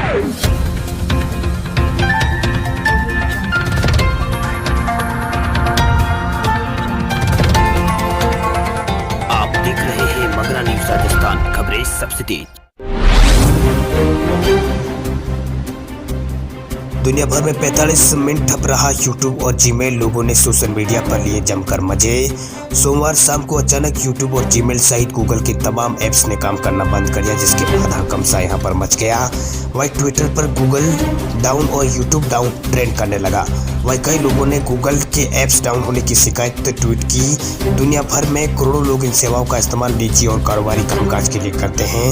आप देख रहे हैं मगरा न्यूज राजस्थान, खबरें सबसे तेज। दुनिया भर में 45 मिनट ठप रहा यूट्यूब और जीमेल, लोगों ने सोशल मीडिया पर लिए जमकर मजे। सोमवार शाम को अचानक यूट्यूब और जीमेल सहित गूगल के तमाम ऐप्स ने काम करना बंद कर दिया, जिसके बाद हड़कंप सा यहां पर मच गया। वहीं ट्विटर पर गूगल डाउन और यूट्यूब डाउन ट्रेंड करने लगा। वहीं कई लोगों ने गूगल के ऐप्स डाउन होने की शिकायत ट्वीट की। दुनिया भर में करोड़ों लोग इन सेवाओं का इस्तेमाल निजी और कारोबारी कामकाज के लिए करते हैं।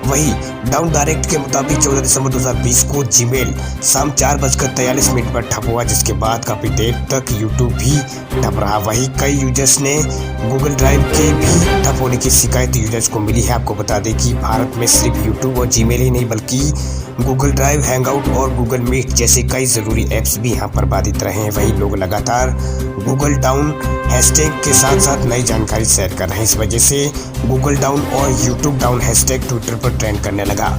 वहीं डाउन डायरेक्ट के मुताबिक 14 दिसंबर 2020 को जीमेल शाम 4:43 पर ठप हुआ, जिसके बाद काफी देर तक यूट्यूब भी ठप रहा। वहीं कई यूजर्स ने गूगल ड्राइव के भी ठप होने की शिकायत यूजर्स को मिली है। आपको बता दें कि भारत में सिर्फ यूट्यूब और जीमेल ही नहीं बल्कि गूगल ड्राइव, हैंगआउट और गूगल मीट जैसे कई जरूरी ऐप्स भी यहां पर बाधित रहे हैं। वहीं लोग लगातार गूगल डाउन हैशटैग के साथ साथ नई जानकारी शेयर कर रहे हैं। इस वजह से गूगल डाउन और यूट्यूब डाउन हैशटैग ट्विटर पर ट्रेंड करने लगा।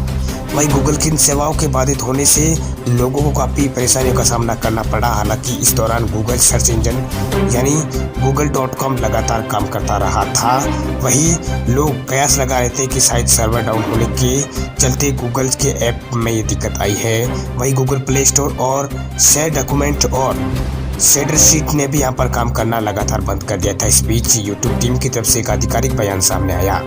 वहीं गूगल की इन सेवाओं के बाधित होने से लोगों को काफ़ी परेशानियों का सामना करना पड़ा। हालांकि इस दौरान गूगल सर्च इंजन यानी google.com लगातार काम करता रहा था। वहीं लोग कयास लगा रहे थे कि शायद सर्वर डाउन होने के चलते गूगल के ऐप में ये दिक्कत आई है। वहीं गूगल प्ले स्टोर और शेयर डॉक्यूमेंट और शेडरशीट ने भी यहाँ पर काम करना लगातार बंद कर दिया था। इस बीच यूट्यूब टीम की तरफ से एक आधिकारिक बयान सामने आया।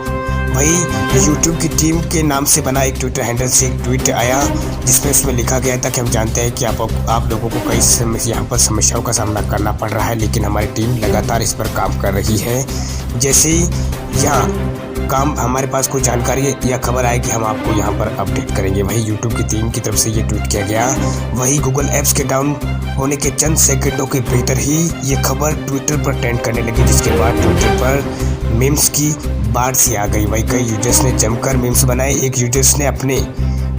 वहीं यूट्यूब की टीम के नाम से बना एक ट्विटर हैंडल से एक ट्वीट आया, जिसमें उसमें लिखा गया था कि हम जानते हैं कि आप लोगों को कई यहाँ पर समस्याओं का सामना करना पड़ रहा है, लेकिन हमारी टीम लगातार इस पर काम कर रही है। जैसे ही यहाँ काम हमारे पास कोई जानकारी या खबर आएगी हम आपको यहाँ पर अपडेट करेंगे। वहीं यूट्यूब की टीम की तरफ से ये ट्वीट किया गया। वहीं गूगल ऐप्स के डाउन होने के चंद सेकंडों के भीतर ही ये खबर ट्विटर पर ट्रेंड करने लगी, जिसके बाद ट्विटर पर मीम्स की बाढ़ सी आ गई। वहीं कई यूजर्स ने जमकर मीम्स बनाए। एक यूजर्स ने अपने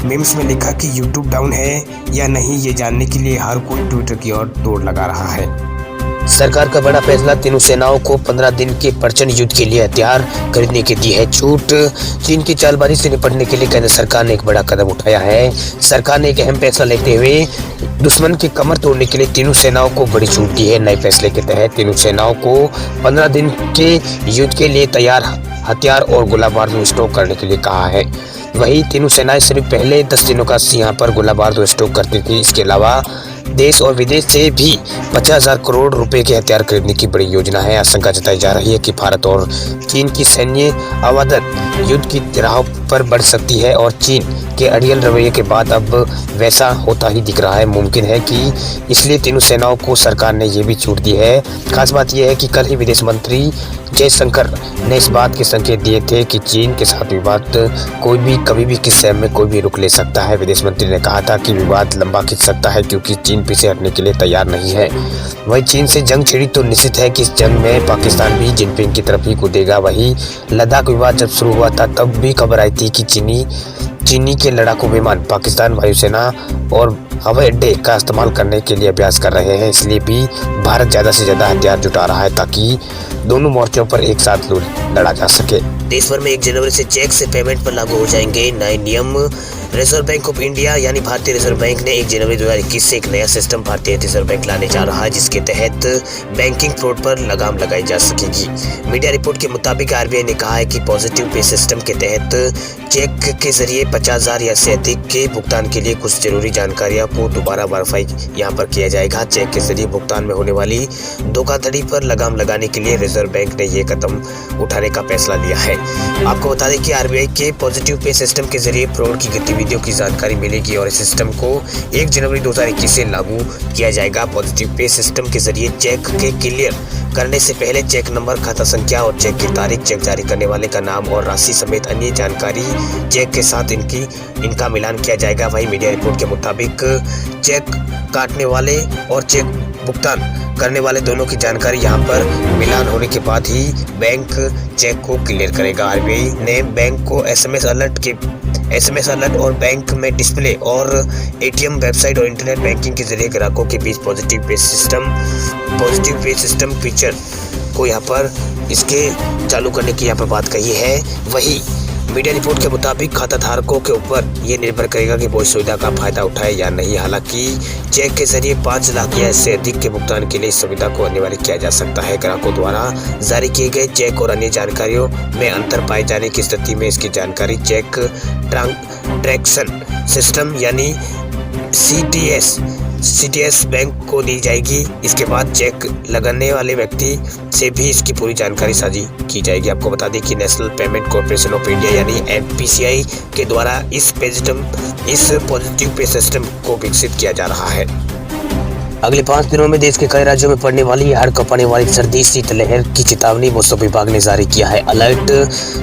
मीम्स में लिखा कि यूट्यूब डाउन है या नहीं ये जानने के लिए हर कोई ट्विटर की ओर दौड़ लगा रहा है। सरकार का बड़ा फैसला, तीनों सेनाओं को 15 दिन के प्रचंड युद्ध के लिए हथियार खरीदने की दी है छूट। चीन की चालबाजी से निपटने के लिए केंद्र सरकार ने एक बड़ा कदम उठाया है। सरकार ने एक अहम फैसला लेते हुए दुश्मन की कमर तोड़ने के लिए तीनों सेनाओं को बड़ी छूट दी है। नए फैसले के तहत तीनों सेनाओं को 15 दिन के युद्ध के लिए तैयार हथियार और गोला बारूद स्टॉक करने के लिए कहा है। वही तीनों सेनाएं सिर्फ पहले 10 दिनों का यहाँ पर गोला बारूद स्टॉक करती थी। इसके अलावा देश और विदेश से भी 50,000 करोड़ रुपए के हथियार खरीदने की बड़ी योजना है। आशंका जताई जा रही है कि भारत और चीन की सैन्य आवादन युद्ध की राह पर बढ़ सकती है और चीन के अड़ियल रवैये के बाद अब वैसा होता ही दिख रहा है। मुमकिन है कि इसलिए तीनों सेनाओं को सरकार ने ये भी छूट दी है। खास बात यह है कि कल ही विदेश मंत्री जयशंकर ने इस बात के संकेत दिए थे कि चीन के साथ विवाद कोई भी कभी भी किस समय में कोई भी रुक ले सकता है। विदेश मंत्री ने कहा था कि विवाद लंबा खिंच सकता है क्योंकि चीन पीछे हटने के लिए तैयार नहीं है। वहीं चीन से जंग छिड़ी तो निश्चित है कि इस जंग में पाकिस्तान भी जिनपिंग की तरफ ही कूदेगा। वहीं लद्दाख विवाद जब शुरू हुआ था तब भी खबर आई थी कि चीनी के लड़ाकू विमान पाकिस्तान वायुसेना और हवाई अड्डे का इस्तेमाल करने के लिए अभ्यास कर रहे हैं। इसलिए भी भारत ज़्यादा से ज़्यादा हथियार जुटा रहा है ताकि दोनों मोर्चों पर एक साथ लड़ा जा सके। देश भर में 1 जनवरी से चेक से पेमेंट पर लागू हो जाएंगे नए नियम। रिजर्व बैंक ऑफ इंडिया यानी भारतीय रिजर्व बैंक ने 1 जनवरी 2021 से एक नया सिस्टम भारतीय रिजर्व बैंक लाने जा रहा है, जिसके तहत बैंकिंग फ्रॉड पर लगाम लगाई जा सकेगी। मीडिया रिपोर्ट के मुताबिक आरबीआई ने कहा है कि पॉजिटिव पे सिस्टम के तहत चेक के जरिए 50,000 या से अधिक के भुगतान के लिए कुछ जरूरी जानकारियों को दोबारा वेरीफाई यहाँ पर किया जाएगा। चेक के जरिए भुगतान में होने वाली धोखाधड़ी पर लगाम लगाने के लिए रिजर्व बैंक ने ये कदम उठाने का फैसला लिया है। आपको बता दें कि आरबीआई के पॉजिटिव पे सिस्टम के जरिए फ्रॉड की गतिविधियों की जानकारी मिलेगी और इस सिस्टम को 1 जनवरी 2021 से लागू किया जाएगा। पॉजिटिव पे सिस्टम के जरिए चेक के क्लियर करने से पहले चेक नंबर, खाता संख्या और चेक की तारीख, चेक जारी करने वाले का नाम और राशि समेत अन्य जानकारी चेक के साथ इनका मिलान किया जाएगा। वहीं मीडिया रिपोर्ट के मुताबिक चेक काटने वाले और चेक भुगतान करने वाले दोनों की जानकारी यहां पर मिलान होने के बाद ही बैंक चेक को क्लियर करेगा। आरबीआई ने बैंक को एसएमएस अलर्ट और बैंक में डिस्प्ले और एटीएम, वेबसाइट और इंटरनेट बैंकिंग के जरिए ग्राहकों के बीच पॉजिटिव पे सिस्टम फीचर को यहाँ पर इसके चालू करने की यहाँ पर बात कही है। वही मीडिया रिपोर्ट के मुताबिक खाता धारकों के ऊपर ये निर्भर करेगा कि वो इस सुविधा का फायदा उठाए या नहीं। हालांकि चेक के जरिए 5 लाख या इससे अधिक के भुगतान के लिए इस सुविधा को अनिवार्य किया जा सकता है। ग्राहकों द्वारा जारी किए गए चेक और अन्य जानकारियों में अंतर पाए जाने की स्थिति में इसकी जानकारी चेक ट्रांजैक्शन सिस्टम यानी सीटीएस बैंक को दी जाएगी। इसके बाद चेक लगाने वाले व्यक्ति से भी इसकी पूरी जानकारी साझी की जाएगी। आपको बता दें कि national payment corporation of India यानी एनपीसीआई के द्वारा इस पॉजिटिव पे सिस्टम को विकसित किया जा रहा है। अगले 5 दिनों में देश के कई राज्यों में पड़ने वाली हाड़ कांपने वाली सर्दी शीतलहर की चेतावनी मौसम विभाग ने जारी किया है। अलर्ट।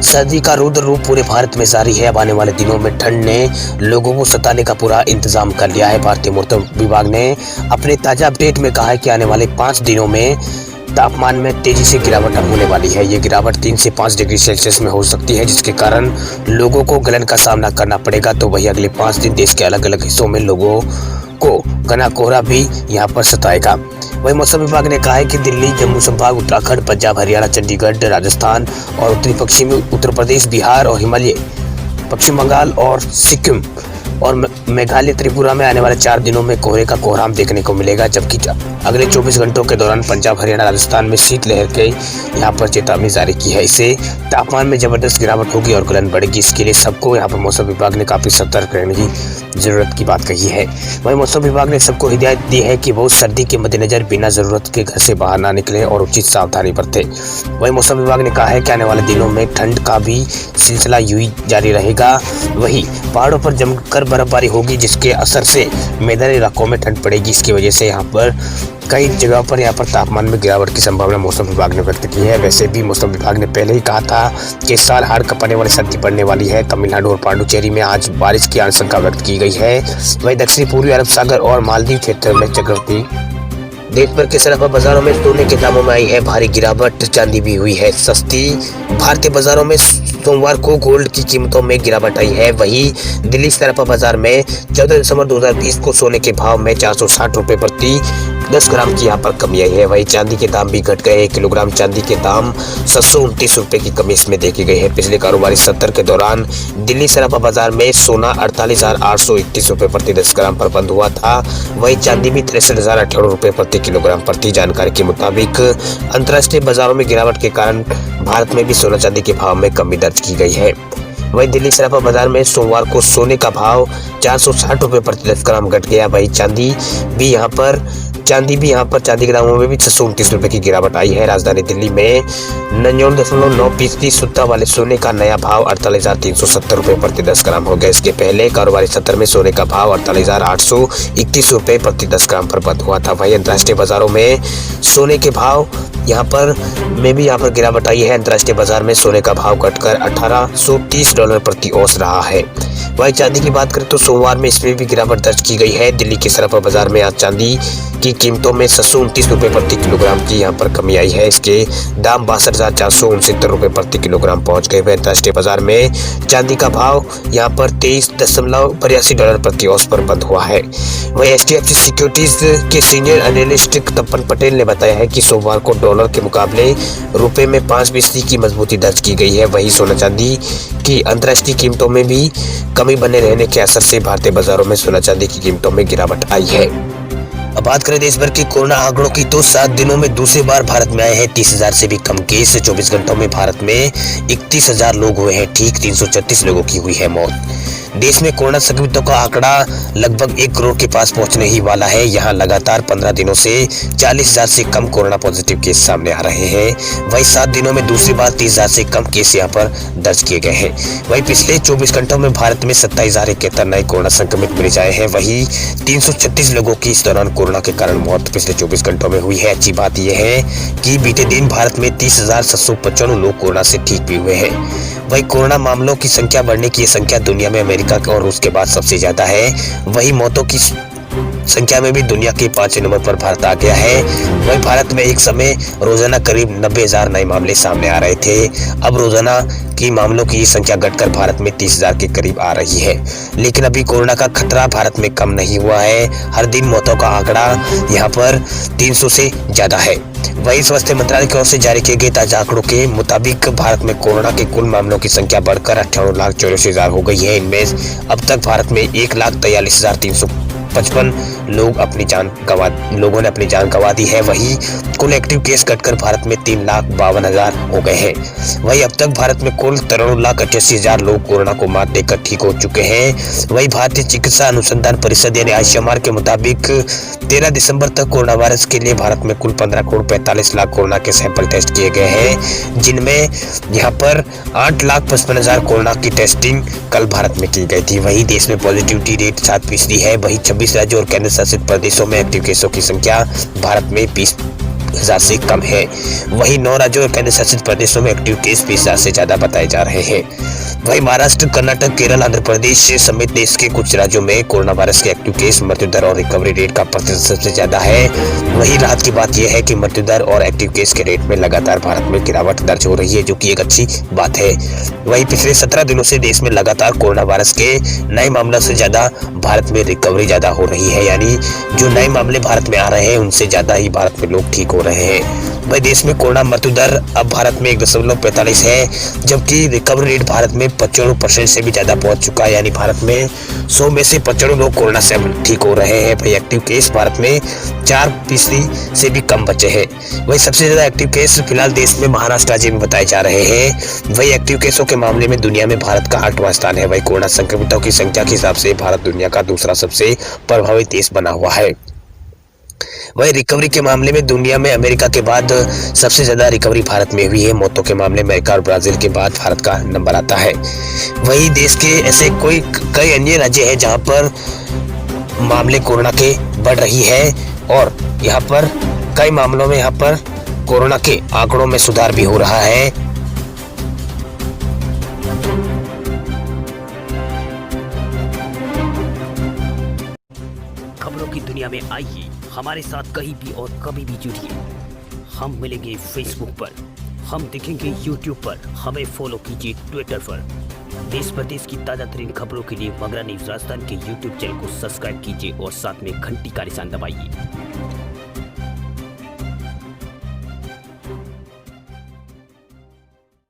सर्दी का रुद्र रूप पूरे भारत में जारी है। अब आने वाले दिनों में ठंड ने लोगों को सताने का पूरा इंतजाम कर लिया है। भारतीय मौसम विभाग ने अपने ताजा अपडेट में कहा है कि आने वाले 5 दिनों में तापमान में तेजी से गिरावट होने वाली है। ये गिरावट 3 से 5 डिग्री सेल्सियस में हो सकती है, जिसके कारण लोगों को गलन का सामना करना पड़ेगा। तो वही अगले 5 दिन देश के अलग अलग हिस्सों में लोगों को घना कोहरा भी यहाँ पर सताएगा। वही मौसम विभाग ने कहा है कि दिल्ली, जम्मू संभाग, उत्तराखंड, पंजाब, हरियाणा, चंडीगढ़, राजस्थान और उत्तरी पश्चिमी उत्तर प्रदेश, बिहार और हिमालय, पश्चिम बंगाल और सिक्किम और मेघालय, त्रिपुरा में आने वाले 4 दिनों में कोहरे का कोहराम देखने को मिलेगा। जबकि अगले 24 घंटों के दौरान पंजाब, हरियाणा, राजस्थान में शीतलहर के यहाँ पर चेतावनी जारी की है। इससे तापमान में जबरदस्त गिरावट होगी और गलन बढ़ेगी। इसके लिए सबको यहाँ पर मौसम विभाग ने काफी सतर्क रहने की जरूरत की बात कही है। वहीं मौसम विभाग ने सबको हिदायत दी है कि वो सर्दी के मद्देनजर बिना जरूरत के घर से बाहर ना निकले और उचित सावधानी बरते। वहीं मौसम विभाग ने कहा है कि आने वाले दिनों में ठंड का भी सिलसिला यूं ही जारी रहेगा। वहीं पहाड़ों पर जमकर बर्फबारी होगी, जिसके असर से मैदानी इलाकों में ठंड पड़ेगी। इसकी वजह से यहाँ पर कई जगहों पर तापमान में गिरावट की संभावना मौसम विभाग ने व्यक्त की है। वैसे भी मौसम विभाग ने पहले ही कहा था कि इस साल हाड़ कांपने वाली सर्दी पड़ने वाली है। तमिलनाडु और पांडुचेरी में आज बारिश की आशंका व्यक्त की गई है। वहीं दक्षिणी पूर्वी अरब सागर और मालदीव क्षेत्र में चक्रवाती। देश भर के सराफा बाजारों में सोने के दामों में आई है भारी गिरावट। चांदी भी हुई है सस्ती। भारतीय बाजारों में सोमवार को गोल्ड की कीमतों में गिरावट आई है। वहीं दिल्ली सराफा बाजार में 14 दिसंबर 2020 को सोने के भाव में 460 रुपए प्रति 10 ग्राम की यहाँ पर कमी आई है। वहीं चांदी के दाम भी घट गए। 1 किलोग्राम चांदी के दाम 729 रुपए की कमी इसमें देखी गई है। पिछले कारोबारी सत्र के दौरान दिल्ली सराफा बाजार में सोना 48,831 रुपए प्रति 10 ग्राम पर बंद हुआ था। वहीं चांदी भी 63,018 रुपए प्रति किलोग्राम पर थी। जानकारी के मुताबिक अंतर्राष्ट्रीय बाजारों में गिरावट के कारण भारत में भी सोना चांदी के भाव में कमी दर्ज की गई है। वहीं दिल्ली सराफा बाजार में सोमवार को सोने का भाव 460 रुपए प्रति 10 ग्राम घट गया। वहीं चांदी भी यहाँ पर चांदी के दामों में भी 629 रुपए की गिरावट आई है। राजधानी दिल्ली में 99.9% शुद्धता वाले सोने का नया भाव 48,370 रुपए प्रति 10 ग्राम हो गया। इसके पहले कारोबारी सत्र में सोने का भाव 48,831 रुपए प्रति 10 ग्राम पर बंद हुआ था। वहीं अंतर्राष्ट्रीय बाजारों में सोने के भाव यहाँ पर गिरावट आई है। अंतर्राष्ट्रीय बाजार में सोने का भाव घटकर $1830 प्रति औंस रहा है। वहीं चांदी की बात करें तो सोमवार में इसमें भी गिरावट दर्ज की गई है। दिल्ली के सराफा बाजार में आज चांदी की कीमतों में 729 रुपए प्रति किलोग्राम की यहाँ पर कमी आई है। इसके दाम 62,469 रुपए प्रति किलोग्राम पहुंच गए। अंतर्राष्ट्रीय बाजार में चांदी का भाव यहाँ पर $23.82 प्रति औंस पर बंद हुआ है। वहीं HDFC सिक्योरिटीज के सीनियर एनालिस्ट तपन पटेल ने बताया है कि सोमवार को डॉलर के मुकाबले रुपए में 5% की मजबूती दर्ज की गई है। वहीं सोना चांदी की अंतर्राष्ट्रीय कीमतों में भी कमी बने रहने के असर से भारतीय बाजारों में सोना चांदी की कीमतों में गिरावट आई है। अब बात करें देश भर के कोरोना आंकड़ों की तो 7 दिनों में दूसरी बार भारत में आए हैं 30,000 से भी कम केस। 24 घंटों में भारत में 31,000 लोग हुए हैं ठीक। 336 लोगों की हुई है मौत। देश में कोरोना संक्रमितों का आंकड़ा लगभग 1 करोड़ के पास पहुंचने ही वाला है। यहाँ लगातार 15 दिनों से 40,000 से कम कोरोना पॉजिटिव केस सामने आ रहे हैं। वहीं 7 दिनों में दूसरी बार 30,000 से कम केस यहाँ पर दर्ज किए गए हैं। वहीं पिछले 24 घंटों में भारत में 27,071 नए कोरोना संक्रमित मरीज आए हैं। वहीं 336 लोगों की इस दौरान कोरोना के कारण मौत पिछले 24 घंटों में हुई है। अच्छी बात यह है कि बीते दिन भारत में 30,795 लोग कोरोना से ठीक भी हुए हैं। वहीं कोरोना मामलों की संख्या बढ़ने की संख्या दुनिया में अमेरिका और रूस के बाद सबसे ज्यादा है। वहीं मौतों की संख्या में भी दुनिया के 5वें नंबर पर भारत आ गया है। वहीं भारत में एक समय रोजाना करीब 90,000 नए मामले सामने आ रहे थे। अब रोजाना की मामलों की संख्या घटकर भारत में 30,000 के करीब आ रही है। लेकिन अभी कोरोना का खतरा भारत में कम नहीं हुआ है। हर दिन मौतों का आंकड़ा यहाँ पर 300 से ज्यादा है। वहीं स्वास्थ्य मंत्रालय की ओर से जारी किए गए ताजा आंकड़ों के मुताबिक भारत में कोरोना के कुल मामलों की संख्या बढ़कर 58,84,000 हो गई है। इनमें अब तक भारत में 1,43,355 लोगों ने अपनी जान गंवा दी है। वहीं कुल एक्टिव केस घटकर भारत में 3,52,000 हो गए हैं। वहीं अब तक भारत में कुल 93,88,000 लोग कोरोना को मात देकर ठीक हो चुके हैं। वहीं भारतीय चिकित्सा अनुसंधान परिषद यानी ICMR के मुताबिक 13 दिसंबर तक कोरोना वायरस के लिए भारत में कुल 15,45,00,000 कोरोना के सैंपल टेस्ट किए गए हैं, जिनमें यहाँ पर 8,55,000 कोरोना की टेस्टिंग कल भारत में की गई थी। वहीं देश में पॉजिटिविटी रेट 7% है। वहीं 26 राज्यों और केंद्र शासित प्रदेशों में एक्टिव केसों की संख्या भारत में 20,000 से कम है। वहीं 9 राज्यों और केंद्र शासित प्रदेशों में एक्टिव केस 20,000 से ज्यादा बताए जा रहे हैं। वहीं महाराष्ट्र, कर्नाटक, केरल, आंध्र प्रदेश समेत देश के कुछ राज्यों में कोरोना वायरस के एक्टिव केस, मृत्यु दर और रिकवरी रेट का प्रतिशत सबसे ज्यादा है। वहीं राहत की बात यह है कि मृत्यु दर और एक्टिव केस के रेट में लगातार भारत में गिरावट दर्ज हो रही है, जो कि एक अच्छी बात है। वहीं पिछले 17 दिनों से देश में लगातार कोरोना वायरस के नए मामलों से ज्यादा भारत में रिकवरी ज्यादा हो रही है, यानी जो नए मामले भारत में आ रहे हैं उनसे ज्यादा ही भारत में लोग ठीक हो रहे हैं। वही देश में कोरोना मृत्यु दर अब भारत में 1.45 है, जबकि रिकवरी रेट भारत में 95% से भी ज्यादा पहुंच चुका है, यानी भारत में 100 में से 95 लोग कोरोना से ठीक हो रहे हैं। वही एक्टिव केस भारत में 4% से भी कम बचे हैं। वही सबसे ज्यादा एक्टिव केस फिलहाल देश में महाराष्ट्र राज्य में बताए जा रहे हैं। वही एक्टिव केसों के मामले में दुनिया में भारत का 8वां स्थान है। वही कोरोना संक्रमितों की संख्या के हिसाब से भारत दुनिया का दूसरा सबसे प्रभावित देश बना हुआ है। वही रिकवरी के मामले में दुनिया में अमेरिका के बाद सबसे ज्यादा रिकवरी भारत में हुई है। मौतों के मामले में अमेरिका और ब्राजील के बाद भारत का नंबर आता है। वही देश के ऐसे कई अन्य राज्य हैं जहां पर मामले कोरोना के बढ़ रही है और यहाँ पर कई मामलों में यहाँ पर कोरोना के आंकड़ों में सुधार भी हो रहा है। खबरों की दुनिया में आइए हमारे साथ कहीं भी और कभी भी जुड़िए। हम मिलेंगे फेसबुक पर, हम दिखेंगे यूट्यूब पर, हमें फॉलो कीजिए ट्विटर पर। देश प्रदेश की ताजा तरीन खबरों के लिए मगरा न्यूज राजस्थान के यूट्यूब चैनल को सब्सक्राइब कीजिए और साथ में घंटी का निशान दबाइए।